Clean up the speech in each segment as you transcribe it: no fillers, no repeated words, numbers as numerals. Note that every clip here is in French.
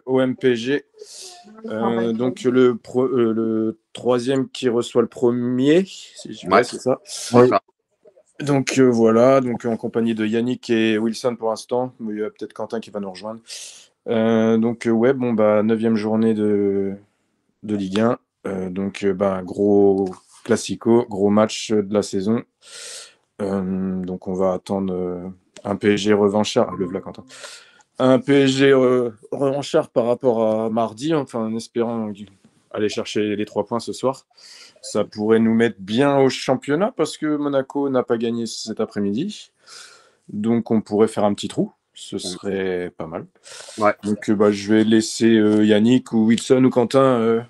OM-PSG. Donc le troisième qui reçoit le premier, ouais, c'est ça. Ouais. Donc voilà, donc en compagnie de Yannick et Wilson pour l'instant. Il y a peut-être Quentin qui va nous rejoindre. Donc ouais, bon bah 9e journée de Ligue 1. Donc gros classico, gros match de la saison. Donc on va attendre un PSG revanchard. Le voilà Quentin. Un PSG revanchard par rapport à mardi, enfin en espérant aller chercher les 3 points ce soir. Ça pourrait nous mettre bien au championnat parce que Monaco n'a pas gagné cet après-midi. Donc on pourrait faire un petit trou. Ce serait pas mal. Ouais. Donc je vais laisser Yannick ou Wilson ou Quentin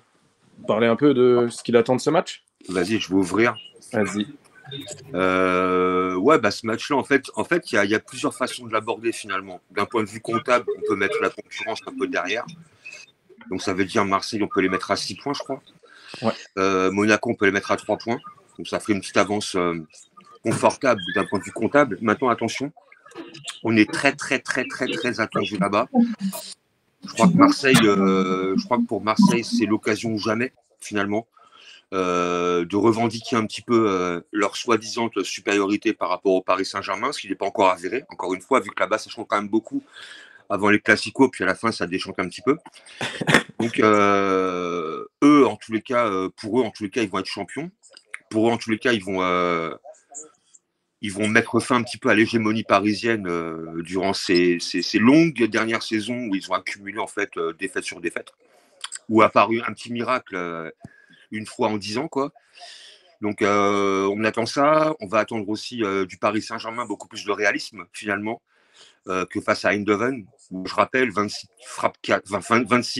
parler un peu de ce qu'il attend de ce match. Vas-y, je vais ouvrir. Vas-y. Ouais, ce match-là, en fait, il y a plusieurs façons de l'aborder finalement. D'un point de vue comptable, on peut mettre la concurrence un peu derrière. Donc ça veut dire Marseille, on peut les mettre à 6 points, je crois. Ouais. Monaco, on peut les mettre à 3 points. Donc ça ferait une petite avance confortable d'un point de vue comptable. Maintenant, attention, on est très attendu là-bas. Je crois que pour Marseille, c'est l'occasion ou jamais, finalement, de revendiquer un petit peu leur soi-disant supériorité par rapport au Paris Saint-Germain, ce qui n'est pas encore avéré. Encore une fois, vu que là-bas, ça change quand même beaucoup avant les classicos, puis à la fin, ça déchante un petit peu. Donc, eux, en tous les cas, pour eux, en tous les cas, ils vont être champions. Pour eux, en tous les cas, ils vont mettre fin un petit peu à l'hégémonie parisienne durant ces longues dernières saisons où ils ont accumulé en fait défaite sur défaite, où a apparu un petit miracle une fois en 10 ans, quoi. Donc, on attend ça. On va attendre aussi du Paris Saint-Germain beaucoup plus de réalisme, finalement, que face à Eindhoven, où je rappelle, 26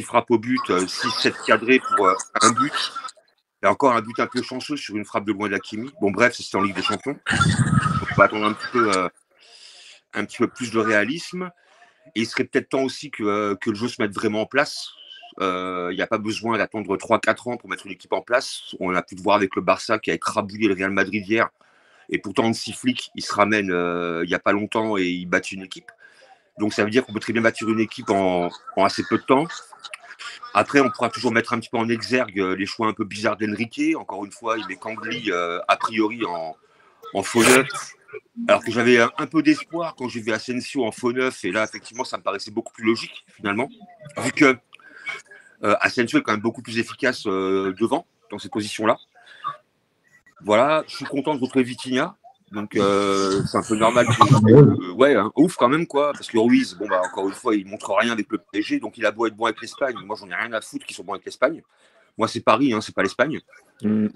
frappes au but, 6-7 cadrés pour un but. Et encore un but un peu chanceux sur une frappe de loin d'Hakimi. Bon, bref, c'était en Ligue des Champions. Donc, on va attendre un petit peu plus de réalisme. Et il serait peut-être temps aussi que le jeu se mette vraiment en place. Il n'y a pas besoin d'attendre 3-4 ans pour mettre une équipe en place. On a pu le voir avec le Barça qui a écrabouillé le Real Madrid hier. Et pourtant, Hansi Flick, il se ramène il n'y a pas longtemps et il bat une équipe. Donc, ça veut dire qu'on peut très bien bâtir une équipe en assez peu de temps. Après, on pourra toujours mettre un petit peu en exergue les choix un peu bizarres d'Enrique. Encore une fois, il met Kangli a priori en faux neuf. Alors que j'avais un peu d'espoir quand j'ai vu Asensio en faux neuf. Et là, effectivement, ça me paraissait beaucoup plus logique, finalement. Vu que Asensio est quand même beaucoup plus efficace devant, dans cette position-là. Voilà, je suis content de retrouver Vitinha. Donc, c'est un peu normal. Ouf quand même, quoi. Parce que Ruiz, encore une fois, il montre rien avec le PSG. Donc, il a beau être bon avec l'Espagne. Moi, j'en ai rien à foutre qu'ils soient bons avec l'Espagne. Moi, c'est Paris, c'est pas l'Espagne. Donc,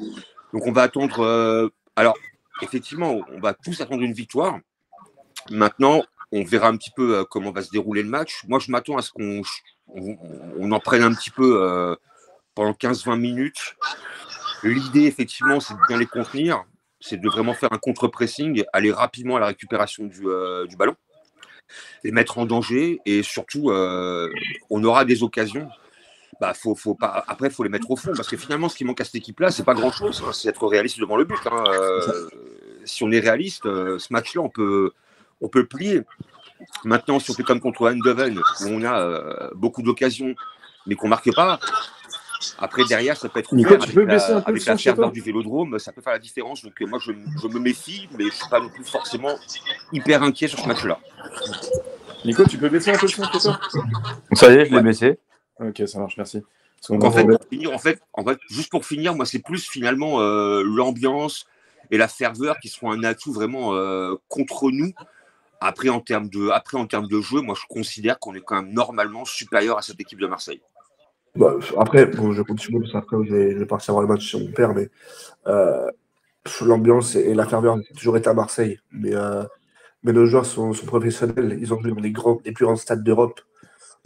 on va attendre. Alors, effectivement, on va tous attendre une victoire. Maintenant, on verra un petit peu comment va se dérouler le match. Moi, je m'attends à ce qu'on en prenne un petit peu pendant 15-20 minutes. L'idée, effectivement, c'est de bien les contenir. C'est de vraiment faire un contre-pressing, aller rapidement à la récupération du ballon, les mettre en danger. Et surtout, on aura des occasions. Après, il faut les mettre au fond. Parce que finalement, ce qui manque à cette équipe-là, c'est pas grand-chose. C'est être réaliste devant le but. Si on est réaliste, ce match-là, on peut le plier. Maintenant, si on fait comme contre Eindhoven, où on a beaucoup d'occasions, mais qu'on ne marque pas, après, derrière, ça peut être ouvert. Avec la ferveur du Vélodrome, ça peut faire la différence. Donc, moi, je me méfie, mais je ne suis pas non plus forcément hyper inquiet sur ce match-là. Nico, tu peux baisser un peu le son, c'est ça ? Ça y est, je l'ai baissé. Ok, ça marche, merci. Donc, en fait, juste pour finir, moi, c'est plus finalement l'ambiance et la ferveur qui seront un atout vraiment contre nous. Après, en termes de jeu, moi, je considère qu'on est quand même normalement supérieur à cette équipe de Marseille. Après, je continue parce qu'après, je vais partir voir le match si on perd, mais l'ambiance et la ferveur ont toujours été à Marseille. Mais nos joueurs sont professionnels, ils ont joué dans les plus grands stades d'Europe.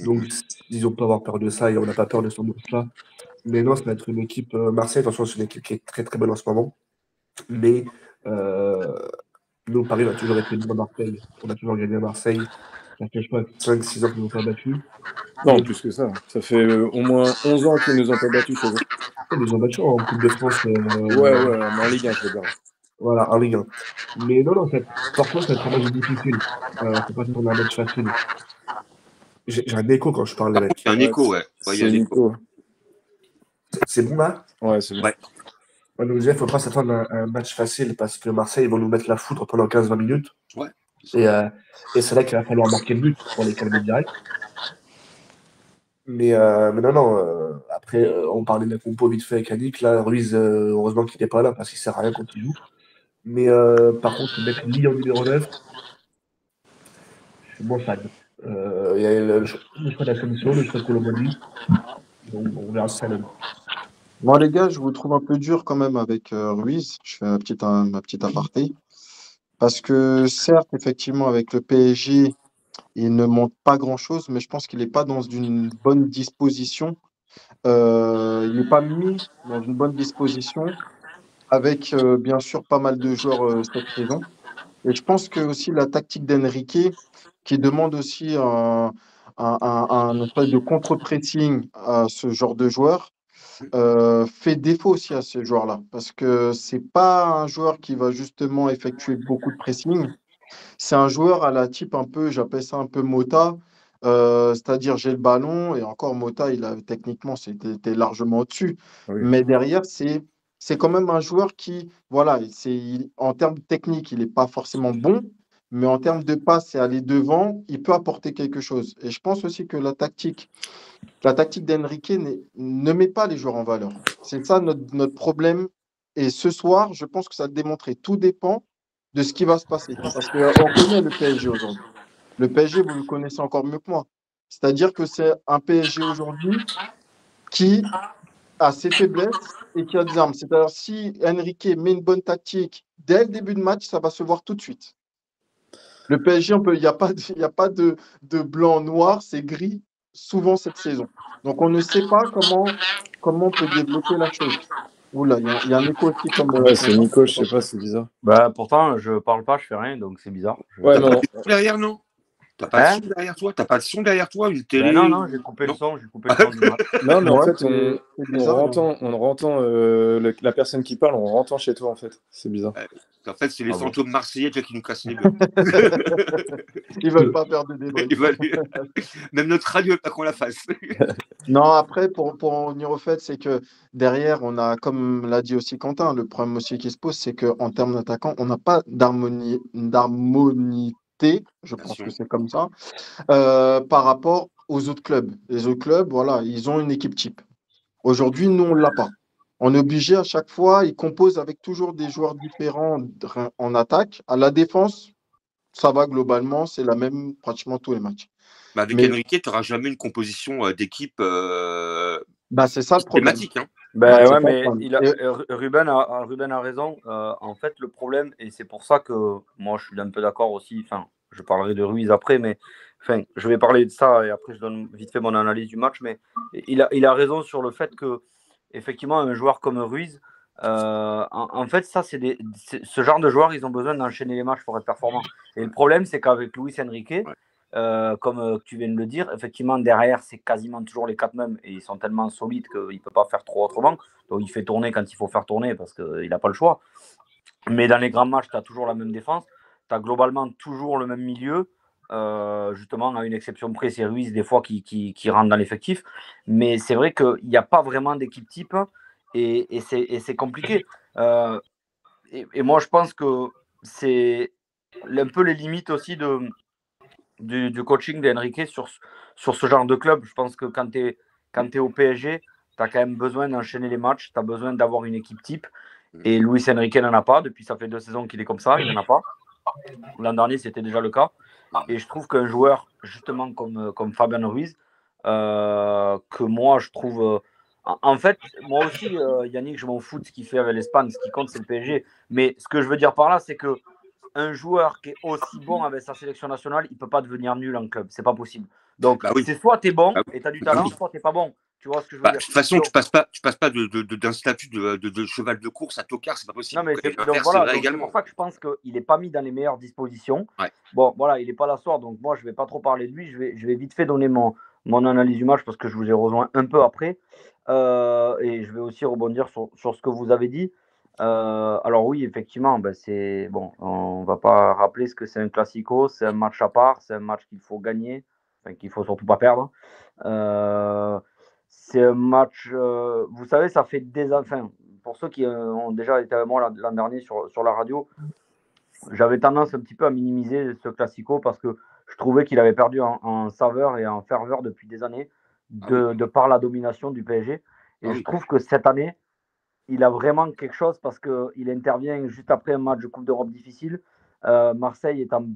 Donc, ils ont pas avoir peur de ça et on n'a pas peur de ce match-là. Mais non, ça va être une équipe Marseille. Attention, c'est une équipe qui est très très bonne en ce moment. Mais nous, Paris, on a toujours été bon à Marseille. On a toujours gagné à Marseille. Ça fait, je sais pas, 5-6 ans qu'ils nous ont pas battus. Non, plus que ça. Ça fait au moins 11 ans qu'ils nous ont pas battus chez eux. Ils nous ont battus en Coupe de France. Ouais, en Ligue 1, je veux dire. Voilà, en Ligue 1. Mais non, parfois, ça va être un match difficile. Faut pas tourner un match facile. J'ai un écho quand je parle, les Par contre, mecs. il y a un écho, ouais. Ouais, il y a C'est un écho. Nico. C'est bon là? Ouais, c'est bon. Ouais. On nous disait qu'il ne faut pas s'attendre à un match facile parce que Marseille, ils vont nous mettre la foudre pendant 15-20 minutes. Ouais. Et c'est là qu'il va falloir marquer le but pour les calmer direct. Mais non, non. Après, on parlait de la compo vite fait avec Yannick. Là, Ruiz, heureusement qu'il n'est pas là parce qu'il sert à rien quand il joue. Mais par contre, mettre Lee en numéro 9, je suis moins fan. Il y a le choix de la commission, le choix de Colomani. Donc, on verra ce que ça donne. Bon, les gars, je vous trouve un peu dur quand même avec Ruiz. Je fais ma petite aparté. Parce que certes, effectivement, avec le PSG, il ne montre pas grand-chose, mais je pense qu'il n'est pas dans une bonne disposition. Il n'est pas mis dans une bonne disposition avec bien sûr pas mal de joueurs cette saison. Et je pense que aussi la tactique d'Enrique, qui demande aussi un espèce de contre-pressing à ce genre de joueur, fait défaut aussi à ce joueur-là. Parce que c'est pas un joueur qui va justement effectuer beaucoup de pressing. C'est un joueur à la type un peu, j'appelle ça un peu Mota, c'est-à-dire j'ai le ballon et encore Mota, techniquement, c'était largement au-dessus. Oui. Mais derrière, c'est quand même un joueur qui, voilà, en termes techniques, il n'est pas forcément bon, mais en termes de passe et aller devant, il peut apporter quelque chose. Et je pense aussi que la tactique d'Enrique ne met pas les joueurs en valeur. C'est ça notre problème. Et ce soir, je pense que ça a démontré. Tout dépend de ce qui va se passer. Parce qu'on connaît le PSG aujourd'hui. Le PSG, vous le connaissez encore mieux que moi. C'est-à-dire que c'est un PSG aujourd'hui qui a ses faiblesses et qui a des armes. C'est-à-dire si Enrique met une bonne tactique dès le début de match, ça va se voir tout de suite. Le PSG, il n'y a pas de blanc-noir, c'est gris souvent cette saison. Donc, on ne sait pas comment on peut développer la chose. Oula, il y a un écho aussi comme. Ouais, c'est Nico, je sais pas, c'est bizarre. Bah, pourtant, je parle pas, je fais rien, donc c'est bizarre. Ouais, T'as non. pas de son derrière, non? T'as pas de son derrière toi? T'as pas de son derrière toi? Une télé? Ben non, j'ai coupé le Non. son, du match. Non, mais en Ouais, fait, c'est on bizarre. entend la personne qui parle, on entend chez toi, en fait. C'est bizarre. En fait, c'est les Ah bon. fantômes marseillais déjà qui nous cassent les meubles. Ils veulent pas faire de débrief. Même notre radio veut pas qu'on la fasse. Non, après, pour en venir au fait, c'est que derrière, on a, comme l'a dit aussi Quentin, le problème aussi qui se pose, c'est qu'en termes d'attaquants, on n'a pas d'harmonité, je pense que c'est comme ça, par rapport aux autres clubs. Les autres clubs, voilà, ils ont une équipe type. Aujourd'hui, nous, on ne l'a pas. On est obligé à chaque fois, ils composent avec toujours des joueurs différents en attaque. À la défense, ça va globalement, c'est la même pratiquement tous les matchs. Bah, avec Mais Enrique, tu n'auras jamais une composition d'équipe c'est ça le problème. thématique. Hein. Ben c'est ouais, ça le mais problème. Ruben a raison. En fait, le problème, et c'est pour ça que moi je suis un peu d'accord aussi, enfin, je parlerai de Ruiz après, mais enfin, je vais parler de ça et après je donne vite fait mon analyse du match, mais il a raison sur le fait que, effectivement, un joueur comme Ruiz, en fait, ça, ce genre de joueurs, ils ont besoin d'enchaîner les matchs pour être performants. Et le problème, c'est qu'avec Luis Enrique, comme tu viens de le dire, effectivement, derrière, c'est quasiment toujours les quatre mêmes et ils sont tellement solides qu'il ne peut pas faire trop autrement. Donc, il fait tourner quand il faut faire tourner parce qu'il n'a pas le choix. Mais dans les grands matchs, tu as toujours la même défense. Tu as globalement toujours le même milieu. Justement, à une exception près, c'est Ruiz, des fois, qui rentre dans l'effectif. Mais c'est vrai qu'il n'y a pas vraiment d'équipe type et c'est compliqué. Et moi, je pense que c'est un peu les limites aussi du coaching d'Enrique sur ce genre de club. Je pense que quand tu es au PSG, tu as quand même besoin d'enchaîner les matchs, tu as besoin d'avoir une équipe type. Et Luis Enrique n'en a pas. Depuis, ça fait 2 saisons qu'il est comme ça, il n'en a pas. L'an dernier, c'était déjà le cas. Et je trouve qu'un joueur, justement, comme Fabien Ruiz, que moi, je trouve... en fait, moi aussi, Yannick, je m'en fous de ce qu'il fait avec l'Espagne. Ce qui compte, c'est le PSG. Mais ce que je veux dire par là, c'est que un joueur qui est aussi bon avec sa sélection nationale, il ne peut pas devenir nul en club. C'est pas possible. Donc, c'est soit tu es bon et tu as du talent, soit tu n'es pas bon. Tu vois ce que je veux dire? De toute façon, tu passes pas d'un statut de cheval de course à tocard, c'est pas possible. Non, mais c'est pour ça que je pense qu'il n'est pas mis dans les meilleures dispositions. Ouais. Bon, voilà, il n'est pas là ce soir, donc moi, je ne vais pas trop parler de lui. Je vais vite fait donner mon analyse du match parce que je vous ai rejoint un peu après. Et je vais aussi rebondir sur ce que vous avez dit. Alors oui, effectivement, on va pas rappeler ce que c'est un classico, c'est un match à part, c'est un match qu'il faut gagner. qu'il ne faut surtout pas perdre. C'est un match, vous savez, ça fait des années. Enfin, pour ceux qui ont déjà été avec moi l'an dernier sur la radio, j'avais tendance un petit peu à minimiser ce Classico parce que je trouvais qu'il avait perdu en saveur et en ferveur depuis des années de par la domination du PSG. Et je trouve que cette année, il a vraiment quelque chose parce qu'il intervient juste après un match de Coupe d'Europe difficile. Marseille est en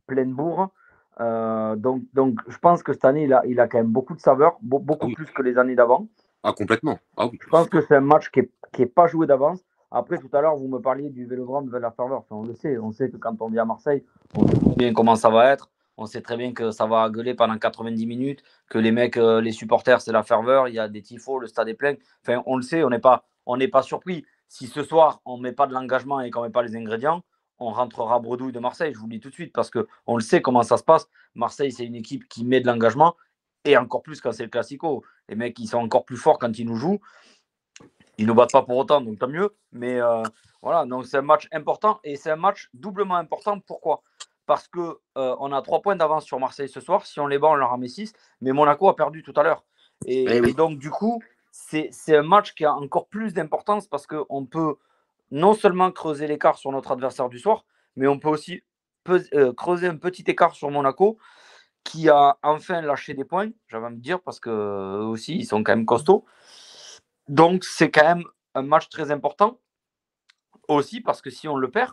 pleine bourre. Donc, je pense que cette année, il a quand même beaucoup de saveur, beaucoup plus que les années d'avant. Ah, complètement. Ah, oui. Je pense que c'est un match qui n'est pas joué d'avance. Après, tout à l'heure, vous me parliez du Vélodrome de la ferveur. Enfin, on le sait. On sait que quand on vient à Marseille, on sait très bien comment ça va être. On sait très bien que ça va gueuler pendant 90 minutes, que les mecs, les supporters, c'est la ferveur. Il y a des tifos, le stade est plein. Enfin, on le sait, on n'est pas surpris. Si ce soir, on ne met pas de l'engagement et qu'on ne met pas les ingrédients, on rentrera bredouille de Marseille, je vous le dis tout de suite, parce qu'on le sait comment ça se passe. Marseille, c'est une équipe qui met de l'engagement, et encore plus quand c'est le Classico. Les mecs, ils sont encore plus forts quand ils nous jouent. Ils ne nous battent pas pour autant, donc tant mieux. Mais voilà, donc c'est un match important, et c'est un match doublement important. Pourquoi ? Parce qu'on a 3 points d'avance sur Marseille ce soir. Si on les bat, on leur en met 6. Mais Monaco a perdu tout à l'heure. Et donc, du coup, c'est un match qui a encore plus d'importance parce qu'on peut non seulement creuser l'écart sur notre adversaire du soir, mais on peut aussi creuser un petit écart sur Monaco qui a enfin lâché des points, j'avais envie de dire, parce qu'eux aussi, ils sont quand même costauds. Donc, c'est quand même un match très important aussi parce que si on le perd,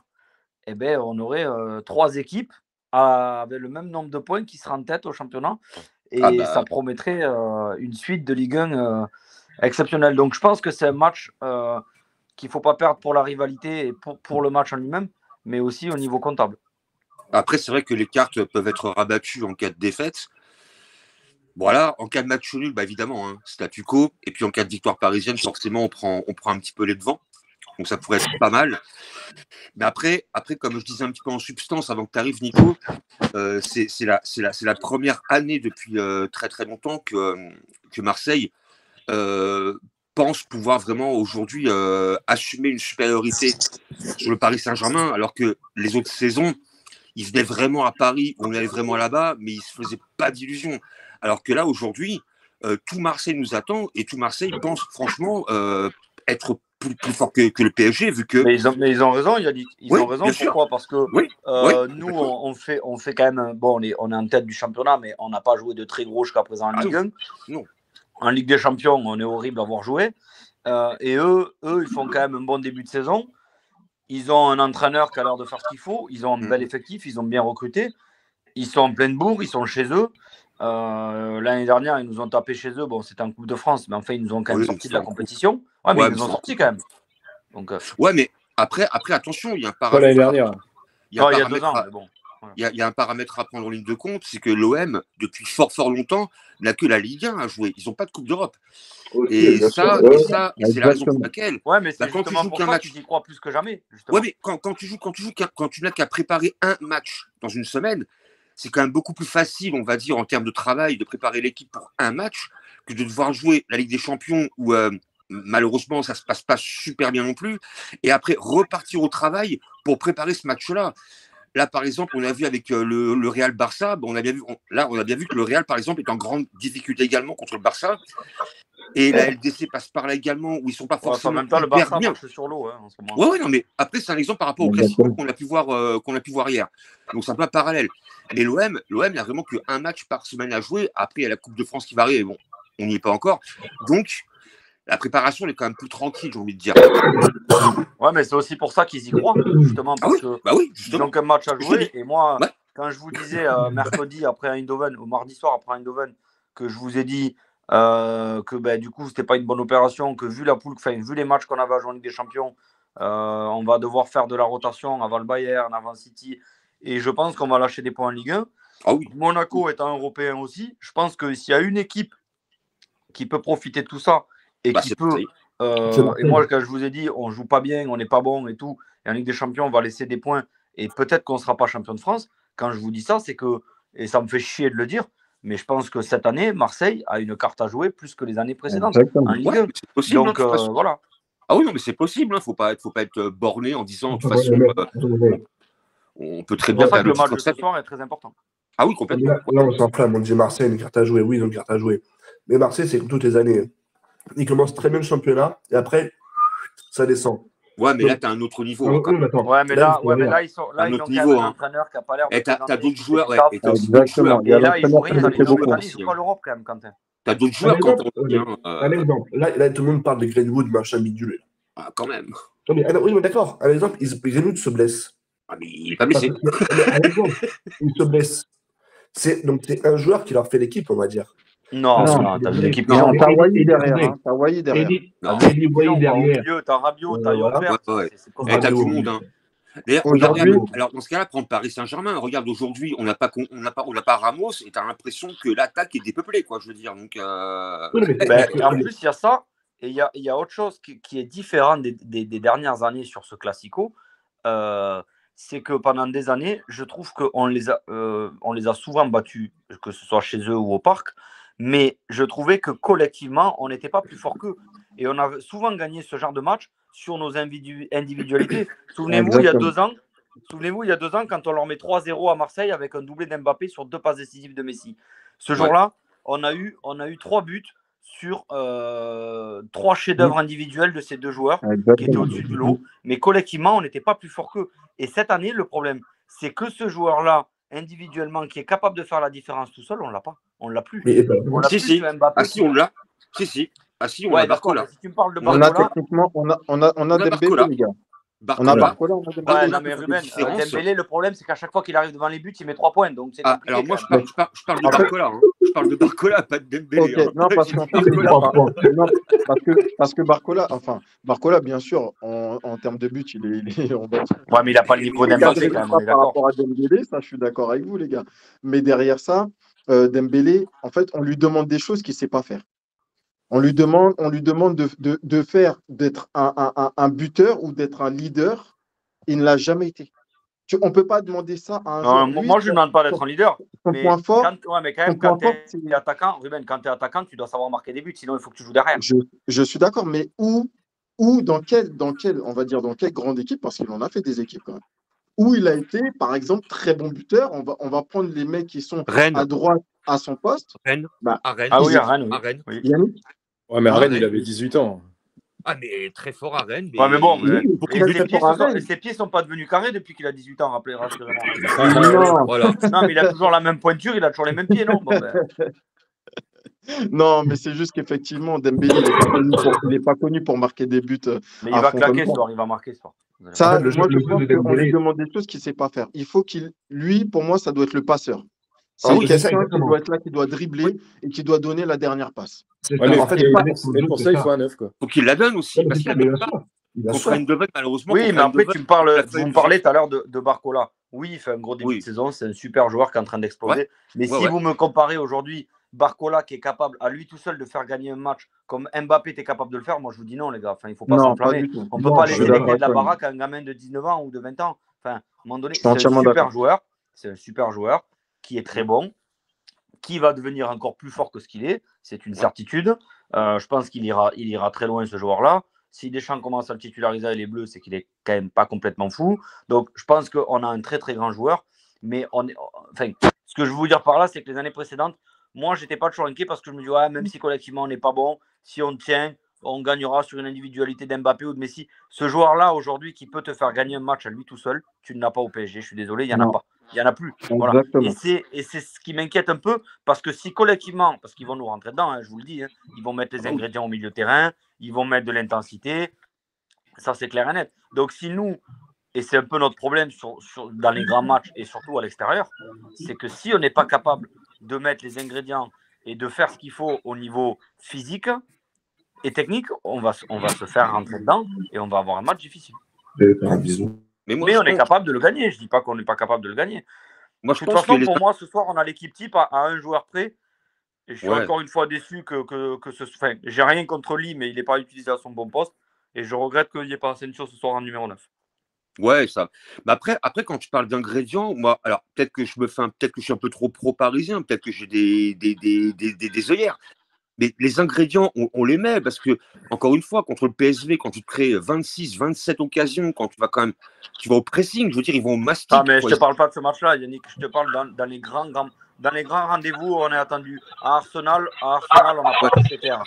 eh ben, on aurait 3 équipes avec le même nombre de points qui seraient en tête au championnat. Et ça promettrait une suite de Ligue 1 exceptionnelle. Donc, je pense que c'est un match qu'il ne faut pas perdre pour la rivalité et pour le match en lui-même, mais aussi au niveau comptable. Après, c'est vrai que les cartes peuvent être rabattues en cas de défaite. Voilà, en cas de match nul, évidemment, statu quo. Et puis en cas de victoire parisienne, forcément, on prend un petit peu les devants. Donc ça pourrait être pas mal. Mais après, comme je disais un petit peu en substance avant que tu arrives, Nico, c'est la première année depuis très très longtemps que Marseille pense pouvoir vraiment aujourd'hui assumer une supériorité sur le Paris Saint-Germain, alors que les autres saisons, ils venaient vraiment à Paris, on allait vraiment là-bas, mais ils ne se faisaient pas d'illusions. Alors que là, aujourd'hui, tout Marseille nous attend et tout Marseille pense franchement être plus fort que le PSG, vu que. Mais ils ont raison, Yannick. Ils ont raison. Pourquoi ? Parce que nous, on fait quand même. Bon, on est en tête du championnat, mais on n'a pas joué de très gros jusqu'à présent en Ligue 1. Non. En Ligue des Champions, on est horrible à avoir joué. Et eux, ils font quand même un bon début de saison. Ils ont un entraîneur qui a l'air de faire ce qu'il faut. Ils ont un bel effectif. Ils ont bien recruté. Ils sont en pleine bourre. Ils sont chez eux. L'année dernière, ils nous ont tapé chez eux. Bon, c'était en Coupe de France, mais enfin, ils nous ont quand même sorti de la compétition. Ouais, mais ils nous ont sorti quand même. Donc, ouais, mais après, attention, il y a un paramètre. Pas l'année dernière. Il y a 2 ans, mais bon. Il y a un paramètre à prendre en ligne de compte, c'est que l'OM, depuis fort longtemps, n'a que la Ligue 1 à jouer. Ils n'ont pas de Coupe d'Europe. Et c'est la raison pour laquelle. Ouais, mais c'est quand tu joues qu'un match, tu y crois plus que jamais. Ouais, mais quand tu n'as qu'à préparer un match dans une semaine, c'est quand même beaucoup plus facile, on va dire, en termes de travail, de préparer l'équipe pour un match que de devoir jouer la Ligue des Champions où malheureusement ça se passe pas super bien non plus. Et après repartir au travail pour préparer ce match-là. Là, par exemple, on a vu avec le Real Barça, on a bien vu que le Real, par exemple, est en grande difficulté également contre le Barça. Et la LDC passe par là également, où ils ne sont pas forcément. En même temps, le Barça marche sur l'eau en ce moment. Ouais, non, mais après, c'est un exemple par rapport au Classico qu'on a pu voir hier. Donc, c'est un peu parallèle. Mais l'OM, il n'y a vraiment qu'un match par semaine à jouer. Après, il y a la Coupe de France qui va arriver. Bon, on n'y est pas encore. Donc, la préparation elle est quand même plus tranquille, j'ai envie de dire. Ouais, mais c'est aussi pour ça qu'ils y croient, justement, parce qu'ils n'ont qu'un match à jouer. Et moi, quand je vous disais mercredi après Eindhoven, ou mardi soir après Eindhoven, que je vous ai dit que du coup, c'était pas une bonne opération, que vu la poule, vu les matchs qu'on avait à jouer en Ligue des Champions, on va devoir faire de la rotation avant le Bayern, avant City, et je pense qu'on va lâcher des points en Ligue 1. Ah oui. Monaco étant européen aussi, je pense que s'il y a une équipe qui peut profiter de tout ça, et qui peut. Et moi, quand je vous ai dit, on joue pas bien, on n'est pas bon et tout, et en Ligue des Champions, on va laisser des points, et peut-être qu'on ne sera pas champion de France. Quand je vous dis ça, c'est que, et ça me fait chier de le dire, mais je pense que cette année, Marseille a une carte à jouer plus que les années précédentes en Ligue 1. C'est possible, donc voilà. Ah oui, non, mais c'est possible. Faut pas être borné en disant de toute façon, on peut très bien faire le match de ce soir est très important. Ah oui, complètement. Là, on s'enflamme, on dit Marseille, une carte à jouer. Oui, ils ont une carte à jouer. Mais Marseille, c'est comme toutes les années. Ils commencent très bien le championnat et après, ça descend. Ouais, mais Donc, là, tu as un autre niveau. non, encore. mais attends. Ouais, mais Là, là, ils ont Un quand autre même niveau, un hein. entraîneur qui n'a pas l'air de Et t'as présenter d'autres qui fait joueurs, du ouais. taf. Et t'as aussi d'autres joueurs. Exactement. Il y a Et là, ils l'entraîneur jouent qui rien. le Les fait joueurs beaucoup. ils jouent pas l'Europe quand même, Quentin. T'as d'autres Un joueurs quand exemple, on revient. un exemple. Là, tout le monde parle de Greenwood, machin bidule. Quand même. Non, mais, oui, mais d'accord. Un exemple, Greenwood se blesse. Ah, mais il est pas Parce blessé. que, mais, un exemple, il se blesse. Donc, c'est un joueur qui leur fait l'équipe, on va dire. Non, Non. non, t'as vu l'équipe Ils qu'ils ont ont. Tawaï derrière. Hein. Tawaï derrière. Eddie Non. T'as vu l'équipe qu'ils Wade ont, quoi. Au derrière. milieu, t'as Rabiot, t'as Voilà. Yopert. Ouais. C'est Et costaud. t'as tout le Rabiot. monde. Hein. D'ailleurs, Aujourd'hui- alors dans ce cas-là, prendre Paris Saint-Germain, regarde aujourd'hui, on n'a pas Ramos et t'as l'impression que l'attaque est dépeuplée, quoi. Je veux dire, donc. Oui, mais Ben, et en plus, il y a ça, et il y a autre chose qui est différent des dernières années sur ce Classico. C'est que pendant des années, je trouve qu'on les a souvent battus, que ce soit chez eux ou au parc, mais je trouvais que collectivement, on n'était pas plus fort qu'eux. Et on a souvent gagné ce genre de match sur nos individualités. Souvenez-vous, il y a 2 ans, quand on leur met 3-0 à Marseille avec un doublé d'Mbappé sur 2 passes décisives de Messi. Ce jour-là, on a eu 3 buts sur 3 chefs-d'œuvre individuels de ces 2 joueurs qui étaient au-dessus du lot. Mais collectivement, on n'était pas plus fort qu'eux. Et cette année, le problème, c'est que ce joueur-là, individuellement, qui est capable de faire la différence tout seul, on ne l'a pas. On ne l'a plus. Mais, On l'a Si, plus si. ce Mbappé. Ah si, on l'a. Si. Ah si, on a d'accord. Barcola. Si tu me parles de On a Barcola, techniquement, on a Dembélé, Dembélé, les gars. On a Barcola, on a Dembélé. ouais, on a non, mais fait Ruben, des différences. Dembélé, le problème, c'est qu'à chaque fois qu'il arrive devant les buts, il met 3 points. Donc c'est compliqué. Alors moi, quand même. je parle de En fait- Barcola. Hein. Je parle de Barcola, pas de Dembélé. Ok, Hein. non, parce qu'en fait, les gars, non, parce que Barcola, bien sûr, en termes de but, on va dire, Ouais, mais il n'a pas le niveau d'Mbappé quand même, on est par d'accord. rapport à Dembélé, ça, je suis d'accord avec vous, les gars. Mais derrière ça, Dembélé, en fait, on lui demande des choses qu'il ne sait pas faire. On lui demande de faire, d'être un buteur ou d'être un leader. Il ne l'a jamais été. On ne peut pas demander ça à un joueur. Lui, Moi, je ne demande pas d'être un leader. son Mais point fort, mais quand même, point quand fort, tu es attaquant, Ruben, quand tu es attaquant, tu dois savoir marquer des buts. Sinon, il faut que tu joues derrière. je suis d'accord, mais dans quelle, on va dire, dans quelle grande équipe, parce qu'il en a fait des équipes quand même, où il a été, par exemple, très bon buteur. On va prendre les mecs qui sont Rennes. à droite à son poste. Rennes. Bah, À Rennes. Ah oui, Ils- à Rennes. À Rennes. Oui. Yannick, Ouais, mais à Ah, Rennes, Rennes. il avait 18 ans. Ah, mais très fort à Rennes. Ouais, mais bon, Oui, et très fort à Rennes. ses pieds sont pas devenus carrés depuis qu'il a 18 ans, rassurez-moi. Non, Voilà. Non, mais il a toujours la même pointure, il a toujours les mêmes pieds, non? Bon, ben, non, mais c'est juste qu'effectivement, Dembélé, il n'est pas connu pour marquer des buts. mais il à va fond claquer comme ce ça. soir, il va marquer ce soir. Ça, En fait, moi, je le jeu pense de qu'on lui Dembélé- demande des choses qu'il ne sait pas faire. Il faut lui, pour moi, ça doit être le passeur. C'est Ah oui, c'est ça, quelqu'un qui exactement. doit être là, qui doit dribbler et qui doit donner la dernière passe. C'est Ouais, ça. mais En fait, pour ça, il faut un neuf, quoi. Faut qu'il la donne aussi. Ouais, mais Parce c'est qu'il ça, a mais pas bien sûr. Bien contre sûr. Eindhoven, malheureusement. Oui, contre mais après, Eindhoven, tu me parles, il a vous fait me parlez plusieurs- tout à l'heure de Barcola. Oui, il fait un gros début de saison, c'est un super joueur qui est en train d'exploser. Mais si ouais. vous me comparez aujourd'hui Barcola qui est capable à lui tout seul de faire gagner un match comme Mbappé était capable de le faire, moi je vous dis non, les gars. Enfin, il ne faut pas Non, pas s'enflammer. du tout. On ne peut Non, pas je laisser suis les d'accord clés de la avec toi. baraque à un gamin de 19 ans ou de 20 ans. Enfin, à un moment donné, Je suis c'est un entièrement super d'accord. joueur. C'est un super joueur qui est très bon, qui va devenir encore plus fort que ce qu'il est. C'est une certitude. Je pense qu'il ira très loin, ce joueur-là. Si Deschamps commence à le titulariser avec les Bleus, c'est qu'il est quand même pas complètement fou. Donc, je pense qu'on a un très, très grand joueur. Mais ce que je veux vous dire par là, c'est que les années précédentes, moi, j'étais pas toujours inquiet parce que je me dis, ouais, même si collectivement on n'est pas bon, si on tient, on gagnera sur une individualité d'Mbappé ou de Messi. Ce joueur-là, aujourd'hui, qui peut te faire gagner un match à lui tout seul, tu ne l'as pas au PSG. Je suis désolé, il n'y en a Non. pas. Il n'y en a plus. Voilà. Exactement. Et c'est ce qui m'inquiète un peu parce que si collectivement, parce qu'ils vont nous rentrer dedans, hein, je vous le dis, hein, ils vont mettre les ingrédients au milieu de terrain, ils vont mettre de l'intensité, ça c'est clair et net. Donc si nous, et c'est un peu notre problème dans les grands matchs et surtout à l'extérieur, c'est que si on n'est pas capable de mettre les ingrédients et de faire ce qu'il faut au niveau physique et technique, on va se faire rentrer dedans et on va avoir un match difficile. Un bisou. Mais on est capable de le gagner. Je ne dis pas qu'on n'est pas capable de le gagner. Moi, De je toute pense façon, que les... pour moi, ce soir, on a l'équipe type à un joueur près. Et je suis Ouais. encore une fois déçu que ce. Enfin, j'ai rien contre Lee, mais il n'est pas utilisé à son bon poste. Et je regrette qu'il n'y ait pas Asensio ce soir en numéro 9. Ouais, ça. Mais après, quand tu parles d'ingrédients, moi, alors peut-être que je suis un peu trop pro-parisien, peut-être que j'ai des œillères. Mais les ingrédients, on les met parce que, encore une fois, contre le PSV, quand tu te crées 26, 27 occasions, quand tu vas au pressing, je veux dire, ils vont au mastic. Ah, mais je te parle pas de ce match-là, Yannick. Je te parle dans les grands rendez-vous où on est attendu. À Arsenal, on n'a pas touché terre.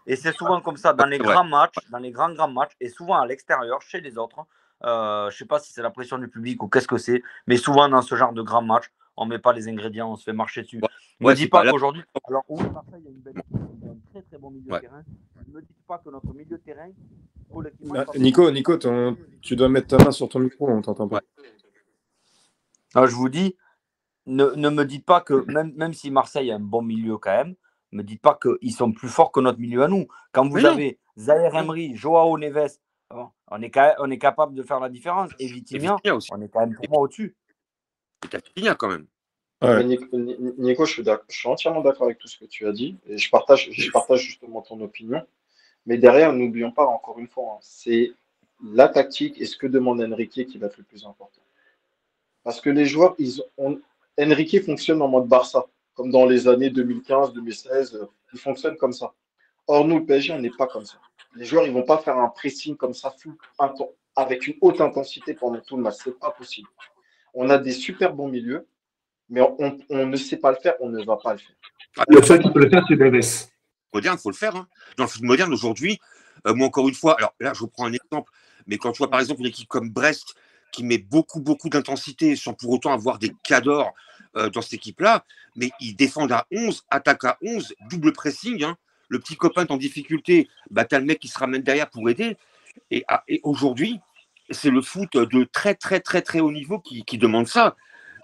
Et c'est souvent comme ça, dans les grands matchs, dans les grands matchs, et souvent à l'extérieur, chez les autres. Je ne sais pas si c'est la pression du public ou qu'est-ce que c'est, mais souvent dans ce genre de grands matchs, on ne met pas les ingrédients, on se fait marcher dessus. Ne me dis pas qu'aujourd'hui. Alors, oui, Marseille, il y a une belle équipe, il y a un très très bon milieu de terrain. Ne me dites pas que notre milieu de terrain. Nico, tu dois mettre ta main sur ton micro, on t'entend pas. Alors, je vous dis, ne me dites pas que, même si Marseille a un bon milieu quand même, ne me dites pas qu'ils sont plus forts que notre milieu à nous. Quand vous avez Zaïre Emery, Joao Neves, on est capable de faire la différence. Et Vitinha, on est quand même pour moi au-dessus. Et t'as Vitinha quand même. Ouais. Nico, je suis entièrement d'accord avec tout ce que tu as dit. Et je partage justement ton opinion. Mais derrière, n'oublions pas, encore une fois, c'est la tactique et ce que demande Enrique qui va être le plus important. Parce que les joueurs, Enrique fonctionne en mode Barça, comme dans les années 2015, 2016, il fonctionne comme ça. Or, nous, le PSG, on n'est pas comme ça. Les joueurs, ils ne vont pas faire un pressing comme ça, avec une haute intensité pendant tout le match. Ce n'est pas possible. On a des super bons milieux, mais on ne sait pas le faire, on ne va pas le faire. Le seul qui peut le faire, c'est Neves. Moderne, il faut le faire. Hein. Dans le foot moderne, aujourd'hui, moi, encore une fois, alors là, je reprends un exemple, mais quand tu vois, par exemple, une équipe comme Brest, qui met beaucoup d'intensité sans pour autant avoir des cadors dans cette équipe-là, mais ils défendent à 11, attaquent à 11, double pressing. Hein. Le petit copain est en difficulté, bah, tu as le mec qui se ramène derrière pour aider. Et aujourd'hui, c'est le foot de très, très, très, très haut niveau qui demande ça.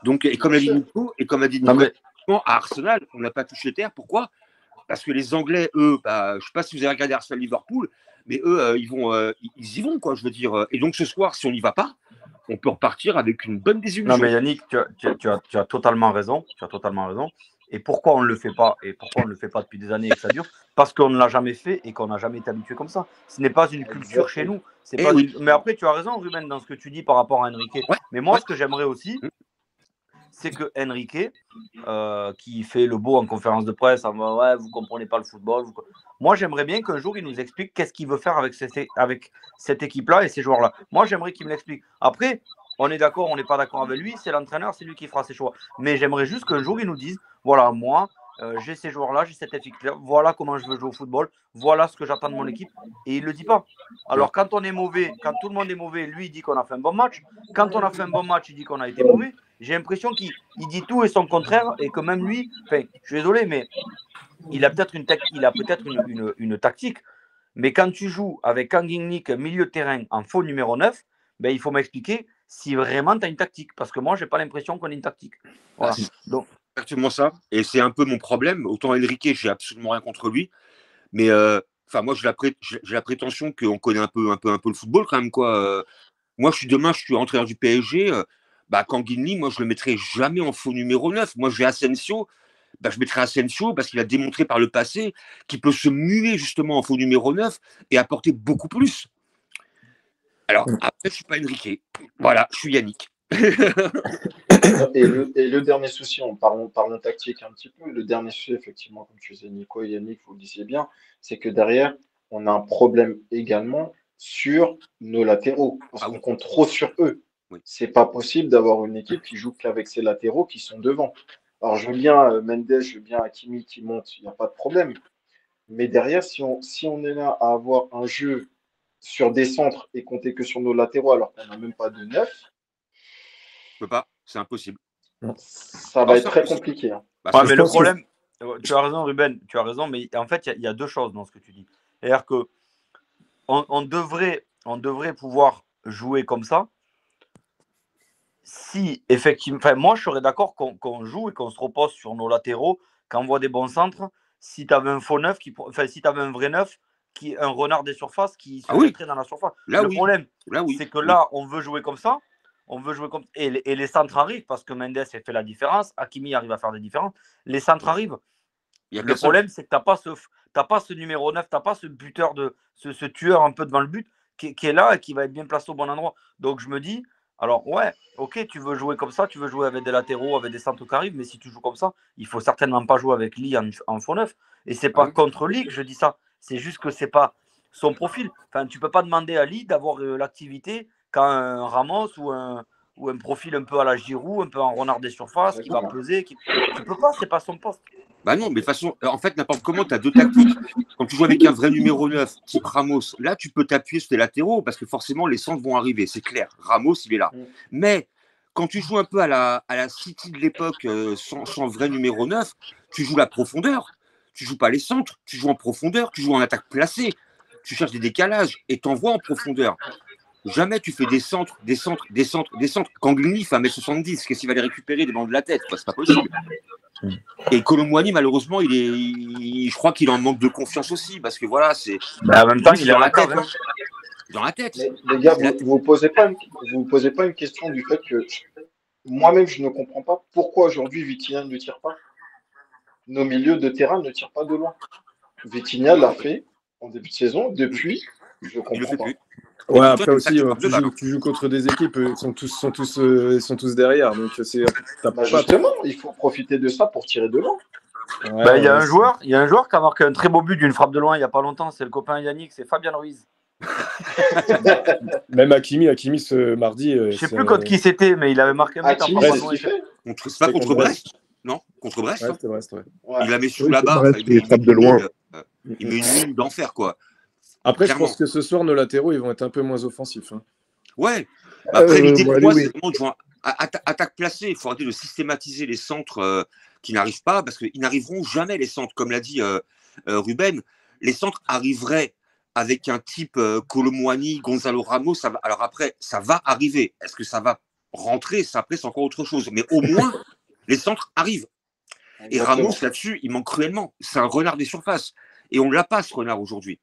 Donc, et comme l'a dit Nico, à Arsenal, on n'a pas touché terre. Pourquoi ? Parce que les Anglais, eux, je ne sais pas si vous avez regardé Arsenal-Liverpool, mais eux, ils y vont, quoi, je veux dire. Et donc, ce soir, si on n'y va pas, on peut repartir avec une bonne désillusion. Non, mais Yannick, tu as totalement raison. Tu as totalement raison. Et pourquoi on ne le fait pas ? Et pourquoi on ne le fait pas depuis des années et que ça dure ? Parce qu'on ne l'a jamais fait et qu'on n'a jamais été habitué comme ça. Ce n'est pas une culture chez nous. Mais après, tu as raison, Ruben, dans ce que tu dis par rapport à Enrique. Mais moi, ce que j'aimerais aussi, c'est que Enrique, qui fait le beau en conférence de presse, en mode, ouais, vous comprenez pas le football. Moi, j'aimerais bien qu'un jour, il nous explique qu'est-ce qu'il veut faire avec cette équipe-là et ces joueurs-là. Moi, j'aimerais qu'il me l'explique. Après, on est d'accord, on n'est pas d'accord avec lui, c'est l'entraîneur, c'est lui qui fera ses choix. Mais j'aimerais juste qu'un jour, il nous dise, voilà, moi, j'ai ces joueurs-là, j'ai cette équipe-là, voilà comment je veux jouer au football, voilà ce que j'attends de mon équipe. Et il ne le dit pas. Alors, quand on est mauvais, quand tout le monde est mauvais, lui, il dit qu'on a fait un bon match. Quand on a fait un bon match, il dit qu'on a été mauvais. J'ai l'impression qu'il dit tout et son contraire et que même lui, enfin, je suis désolé, mais il a peut-être une tactique. Mais quand tu joues avec Kangin-Nick, milieu de terrain, en faux numéro 9, ben, il faut m'expliquer si vraiment tu as une tactique. Parce que moi, je n'ai pas l'impression qu'on ait une tactique. Voilà. Donc, exactement ça. Et c'est un peu mon problème. Autant Enrique, j'ai absolument rien contre lui. Mais moi, j'ai la prétention qu'on connaît un peu le football quand même, quoi. Moi, je suis entraîneur du PSG. Kangin, moi, je le mettrai jamais en faux numéro 9. Moi, j'ai Asensio. Je mettrai Asensio parce qu'il a démontré par le passé qu'il peut se muer justement en faux numéro 9 et apporter beaucoup plus. Alors, après, je ne suis pas Enrique. Voilà, je suis Yannick. Et le dernier souci, parlons tactique un petit peu. Le dernier souci, effectivement, comme tu disais, Nico et Yannick, vous le disiez bien, c'est que derrière, on a un problème également sur nos latéraux. Parce qu'on compte trop sur eux. Oui. C'est pas possible d'avoir une équipe qui joue qu'avec ses latéraux qui sont devant. Alors, je veux bien Mendes, je veux bien Hakimi qui monte, il n'y a pas de problème. Mais derrière, si on est là à avoir un jeu sur des centres et compter que sur nos latéraux alors qu'on n'a même pas de 9, je peux pas, c'est impossible. Ça va être très compliqué. Hein. Mais le problème, tu as raison, Ruben, tu as raison, mais en fait, il y a deux choses dans ce que tu dis. C'est-à-dire que on devrait pouvoir jouer comme ça. Si effectivement, moi je serais d'accord qu'on joue et qu'on se repose sur nos latéraux, qu'on voit des bons centres. Si tu avais un faux neuf, si tu avais un vrai neuf, un renard des surfaces qui se mettrait dans la surface. Problème, c'est que là, on veut jouer comme ça. On veut jouer comme et les centres arrivent parce que Mendes a fait la différence. Hakimi arrive à faire des différences. Les centres arrivent. Le problème, c'est que tu n'as pas ce numéro 9, tu n'as pas ce buteur, ce tueur un peu devant le but qui est là et qui va être bien placé au bon endroit. Donc je me dis, Alors, ouais, ok, tu veux jouer comme ça, tu veux jouer avec des latéraux, avec des centres qui arrivent, mais si tu joues comme ça, il faut certainement pas jouer avec Lee en faux neuf. Et c'est pas contre Lee que je dis ça, c'est juste que c'est pas son profil. Enfin, tu peux pas demander à Lee d'avoir l'activité quand un Ramos ou un profil un peu à la Giroud, un peu en renard des surfaces, qui va peser. Tu peux pas, c'est pas son poste. Bah non, mais de toute façon, en fait, n'importe comment, tu as deux tactiques. Quand tu joues avec un vrai numéro 9, type Ramos, là, tu peux t'appuyer sur tes latéraux parce que forcément, les centres vont arriver, c'est clair. Ramos, il est là. Mais quand tu joues un peu à la City de l'époque, sans vrai numéro 9, tu joues la profondeur. Tu joues pas les centres, tu joues en profondeur, tu joues en attaque placée. Tu cherches des décalages et t'envoies en profondeur. Jamais tu fais des centres, des centres, des centres, des centres. Kanglini fait 1m70, qu'est-ce qu'il va les récupérer devant de la tête? C'est pas possible. Et Kolo Muani, malheureusement, je crois qu'il en manque de confiance aussi, parce que voilà, c'est. En même temps, il est dans la tête. tête. Dans la tête. Les gars, vous ne posez pas une question du fait que moi-même, je ne comprends pas pourquoi aujourd'hui Vitinha ne tire pas. Nos milieux de terrain ne tirent pas de loin. Vitinha l'a fait en début de saison. Depuis, je ne Il le comprends fait pas. plus. Ouais, Et après toi, aussi, tu joues contre des équipes, ils sont tous derrière. Donc, Justement, il faut profiter de ça pour tirer de loin. Ouais, il y a un joueur qui a marqué un très beau but d'une frappe de loin il n'y a pas longtemps. C'est le copain Yannick, c'est Fabien Ruiz. Même Hakimi ce mardi. Je ne sais plus contre qui c'était, mais il avait marqué un but Hakimi, en c'est frappe ce qu'il fait. C'est pas contre Brest? Non, contre Brest. Ouais, c'était Brest, ouais. Il la met sous la barre. Il frappe de loin. Il met une ligne d'enfer, quoi. Après, Clairement. je pense que ce soir, nos latéraux, ils vont être un peu moins offensifs. Hein. Ouais. Après, l'idée pour moi, oui. c'est vraiment de jouer attaque placée. Il faut arrêter de systématiser les centres qui n'arrivent pas, parce qu'ils n'arriveront jamais, les centres. Comme l'a dit Ruben, les centres arriveraient avec un type Kolo Muani, Gonzalo Ramos. Alors après, ça va arriver. Est-ce que ça va rentrer? Ça, après, c'est encore autre chose. Mais au moins, les centres arrivent. Et Ramos, là-dessus, il manque cruellement. C'est un renard des surfaces. Et on ne l'a pas, ce renard, aujourd'hui.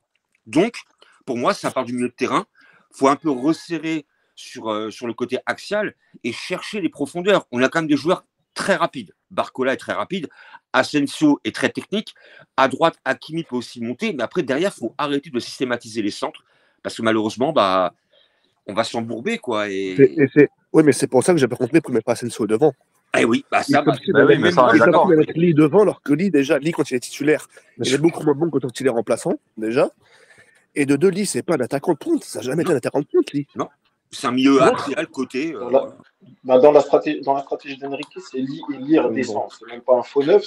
Donc, pour moi, ça part du milieu de terrain. Il faut un peu resserrer sur le côté axial et chercher les profondeurs. On a quand même des joueurs très rapides. Barcola est très rapide. Asensio est très technique. À droite, Hakimi peut aussi monter. Mais après, derrière, il faut arrêter de systématiser les centres. Parce que malheureusement, on va s'embourber, quoi. Oui, mais c'est pour ça que j'ai pas compris pourquoi il met pas Asensio devant. Eh oui, ça va. Oui, mais ça, on est d'accord. Il met Lee devant, alors que Lee, quand il est titulaire, il est beaucoup moins bon que quand il est remplaçant, déjà. Et de deux, Lee, c'est pas un attaquant de pointe. Ça n'a jamais été un attaquant de pointe, Lee. Non, c'est un milieu axial, côté. Dans la stratégie d'Enrique, c'est Lee redescend. C'est même pas un faux neuf.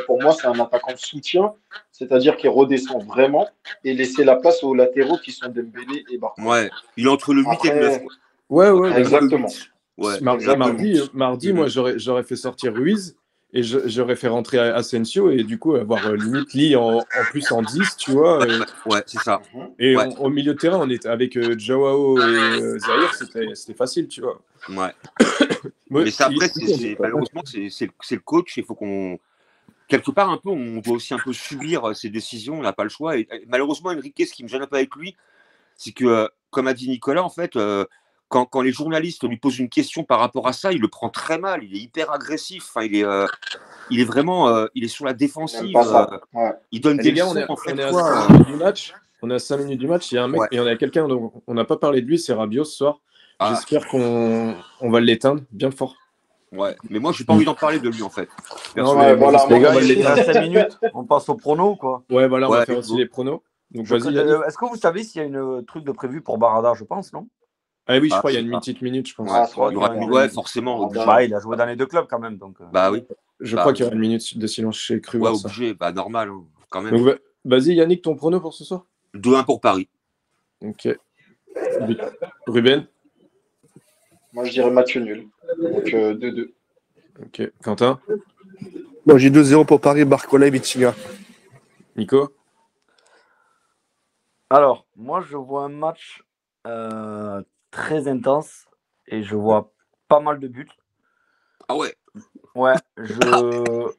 Pour moi, c'est un attaquant de soutien, c'est-à-dire qu'il redescend vraiment et laisser la place aux latéraux qui sont Dembélé et Barcola. Ouais, il est entre le 8 et le 9. Ouais, exactement. Ouais, mardi, moi, j'aurais fait sortir Ruiz et j'aurais fait rentrer Asensio et du coup, avoir limite Lee en plus en 10, tu vois. Ouais, c'est ça. Et au milieu de terrain, on était avec Joao et Zahir, c'était facile, tu vois. Ouais. Mais ça, après, malheureusement, c'est le coach. Il faut qu'on. Quelque part, un peu, on doit aussi un peu subir ses décisions. On n'a pas le choix. Et malheureusement, Enrique, ce qui me gêne un peu avec lui, c'est que, comme a dit Nicolas, en fait, quand les journalistes lui posent une question par rapport à ça, il le prend très mal. Il est hyper agressif. Enfin, il est vraiment, il est sur la défensive. Il donne des leçons. On est à 5 minutes du match. On est à 5 minutes du match. Il y a un mec et on a quelqu'un dont on n'a pas parlé de lui, c'est Rabiot ce soir. J'espère qu'on va l'éteindre bien fort. Ouais, mais moi, j'ai pas envie d'en parler de lui, en fait. Non, mais voilà, les gars, il reste 5 minutes. On passe au prono, quoi. Ouais, voilà, on va faire aussi les pronos. Donc, vas-y. Est-ce que vous savez s'il y a une truc de prévu pour Barada, je pense, non? Ah oui, je crois qu'il y a une petite minute, je pense. Ouais, forcément. Il a joué dans les deux clubs quand même. Donc, bah oui. Je crois qu'il y aura une minute de silence chez Cru. Ouais, obligé. Bah normal, hein, quand même. Donc, vas-y, Yannick, ton prono pour ce soir? 2-1 pour Paris. Ok. Ruben? Moi, je dirais match nul. Donc, 2-2. Ok. Quentin? Moi, j'ai 2-0 pour Paris, Barcola et Vitinha. Nico? Alors, moi, je vois un match très intense et je vois pas mal de buts. Ah ouais? Ouais.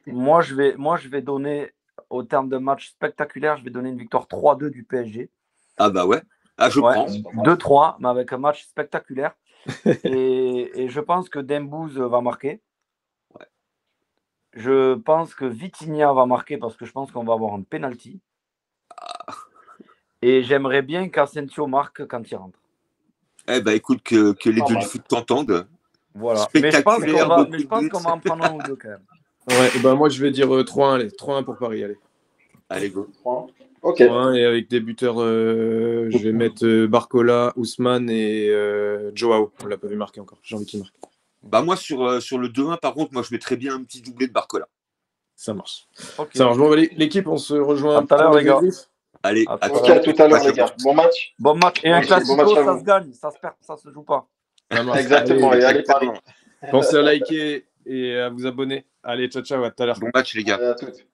Moi, je vais donner, au terme d'un match spectaculaire, je vais donner une victoire 3-2 du PSG. Ah bah ouais. Ah, je prends. 2-3, mais avec un match spectaculaire. et je pense que Dembouz va marquer. Ouais. Je pense que Vitinha va marquer parce que je pense qu'on va avoir un penalty. Et j'aimerais bien qu'Asensio marque quand il rentre. Eh ben, écoute, que les Pas deux mal. du foot t'entendent. Voilà. Mais je pense Spectaculaire, qu'on va, beaucoup mais de je pense buts. qu'on va en prendre un ou deux quand même. Ouais, bah moi je vais dire 3-1, allez. 3-1 pour Paris, allez. Allez, go. Ok. 3-1 et avec des buteurs, je vais mettre Barcola, Ousmane et Joao. On l'a pas vu marquer encore. J'ai envie qu'il marque. Bah, moi, sur le 2-1, par contre, moi, je mettrais bien un petit doublé de Barcola. Ça marche. Ok. Ça marche. Bon, allez, l'équipe, on se rejoint À tout à l'heure, pour le les gars. débrief. Allez, À à tout à Ok, l'heure. à tout à l'heure, les gars. Bon match. Bon match. Et un Merci, bon match classico, à ça vous. se gagne. Ça se perd, ça se joue pas. Ça marche. Exactement. Allez, Et allez, Paris. Exactement. pensez à liker et à vous abonner. Allez, ciao, ciao, à tout à l'heure. Bon match, les gars. Allez, à toutes.